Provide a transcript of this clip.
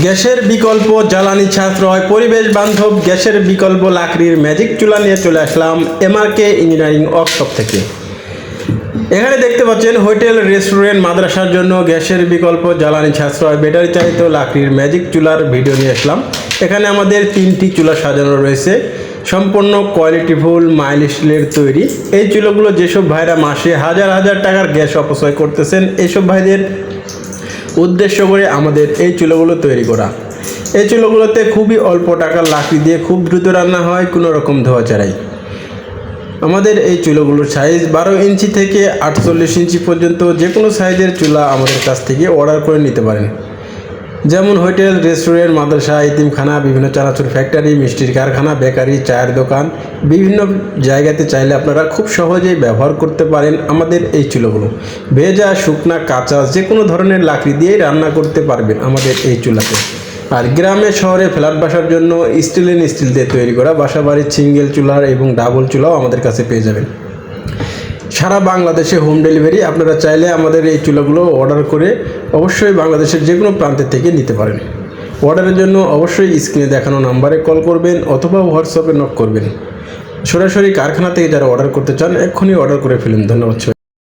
গ্যাসের বিকল্প জ্বালানি সাশ্রয় পরিবেশ বান্ধব গ্যাসের বিকল্প লাকড়ির ম্যাজিক চুলা নিয়ে চলে আসলাম এমআরকে ইঞ্জিনিয়ারিং ওয়ার্কশপ থেকে। এখানে দেখতে পাচ্ছেন হোটেল, রেস্টুরেন্ট, মাদ্রাসার জন্য গ্যাসের বিকল্প জ্বালানি সাশ্রয় ব্যাটারি চালিত লাকড়ির ম্যাজিক চুলার ভিডিও নিয়ে আসলাম। এখানে আমাদের 3টি চুলা সাজানো রয়েছে, সম্পূর্ণ কোয়ালিটিফুল মাইল স্টিলের তৈরি। এই চুলাগুলো যেসব ভাইরা মাসে হাজার হাজার টাকার গ্যাস অপচয় করতেছেন, এইসব ভাইদের উদ্দেশ্য করে আমাদের এই চুলাগুলো তৈরি করা। এই চুলাগুলোতে খুবই অল্প টাকার লাকড়ি দিয়ে খুব দ্রুত রান্না হয়, কোনো রকম ধোয়া ছাড়াই। আমাদের এই চুলাগুলোর সাইজ 12 ইঞ্চি থেকে 48 ইঞ্চি পর্যন্ত যে কোনো সাইজের চুলা আমাদের কাছ থেকে অর্ডার করে নিতে পারেন। যেমন হোটেল, রেস্টুরেন্ট, মাদ্রাসা, ইতিমখানা, বিভিন্ন চানাচুর ফ্যাক্টরি, মিষ্টির কারখানা, বেকারি, চায়ের দোকান, বিভিন্ন জায়গাতে চাইলে আপনারা খুব সহজেই ব্যবহার করতে পারেন আমাদের এই চুলাগুলো। ভেজা, শুকনা, কাঁচা যে কোনো ধরনের লাকড়ি দিয়েই রান্না করতে পারবেন আমাদের এই চুলাতে। আর গ্রামে শহরে ফ্ল্যাট বাসার জন্য স্টিল দিয়ে তৈরি করা বাসাবাড়ির সিঙ্গেল চুলার এবং ডাবল চুলাও আমাদের কাছে পেয়ে যাবেন। সারা বাংলাদেশে হোম ডেলিভারি। আপনারা চাইলে আমাদের এই চুলাগুলো অর্ডার করে অবশ্যই বাংলাদেশের যে কোনো প্রান্তের থেকে নিতে পারেন। অর্ডারের জন্য অবশ্যই স্ক্রিনে দেখানো নাম্বারে কল করবেন অথবা হোয়াটসঅ্যাপে নক করবেন। সরাসরি কারখানা থেকে যারা অর্ডার করতে চান এক্ষুনি অর্ডার করে ফেলুন। ধন্যবাদ।